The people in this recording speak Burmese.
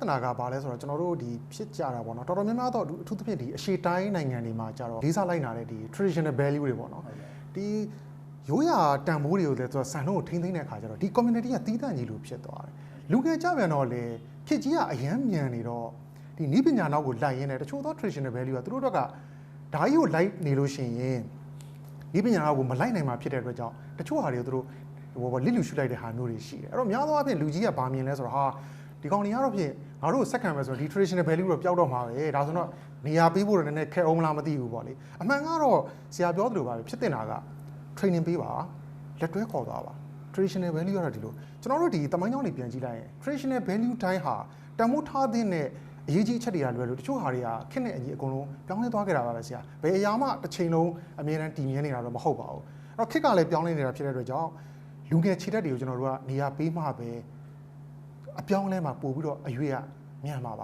ဿနာကဘာလဲဆိုတော့ကျွန်တော်တို့ဒီဖြစ်ကြတာပေါ့နော်တော်တော်များများတော့အထူးသဖြင့်ဒီအရှေ့တိုင်းနိုင်ငံတွေမှာကြတော့လေးစားလိုက်နာတဲ့ဒီ traditional value တွေပေါ့နော်ဒီရိုးရာတန်ဖိုးတွေကိုလည်းသူကစံနှုန်းကိုထိန်းသိမ်းတဲ့အခါကျတော့ဒီ community ကတီးတန့်ကြီးလို့ဖြစ်သွားတယ်လူငယ်ကြပြန်တော့လေခေတ်ကြီးကအရန်မြန်နေတော့ဒီနည်းပညာနောက်ကိုလိုက်ရင်းနဲ့တချို့သော traditional value ကသူတို့တို့ကဓာကြီးကိုလိုက်နေလို့ရှိရင်နည်းပညာနောက်ကိုမလိုက်နိုင်မှာဖြစ်တဲ့အတွက်ကြောင့်တချို့ဟာတွေကိုသူတို့ဟိုလစ်လူရှုလိုက်တဲ့ဟာမျိုးတွေရှိတယ်အဲ့တော့များသောအားဖြင့်လူကြီးကဘာမြင်လဲဆိုတော့ဟာဒီကောင်တွေကတော့ဖြင့်ငါတို့စက္ကန့်ပဲဆိုတော့ဒီ traditional value တော့ပျောက်တော့မှာပဲဒါဆိုတော့နေရာပေးဖို့လည်းနည်းနည်းခက်အောင်မလားမသိဘူးပေါ့လေအမှန်ကတော့ဆရာပြောသလိုပါပဲဖြစ်တင်တာက training ပေးပါလက်တွဲခေါ်သွားပါ traditional value ကတော့ဒီလိုကျွန်တော်တို့ဒီတမိုင်းကြောင်းတွေပြန်ကြည့်လိုက်ရင် traditional value တိုင်းဟာတန်ဖိုးထားတဲ့အရေးကြီးအချက်တွေကလွယ်လို့တချို့ဟာတွေကခက်နဲ့အကြီးအကုန်လုံးပြောင်းလဲသွားခဲ့တာပါပဲဆရာဘယ်အရာမှတစ်ချိန်လုံးအမြဲတမ်းတည်မြဲနေတာတော့မဟုတ်ပါဘူးအဲ့တော့ခက်ကလည်းပြောင်းလဲနေတာဖြစ်တဲ့အတွက်ကြောင့်လူငယ်ခြေတက်တွေကိုကျွန်တော်တို့ကနေရာပေးမှပဲအပြောင်းလဲမှာပို့ပြီးတော့အရွေးရမြန်မှာပါ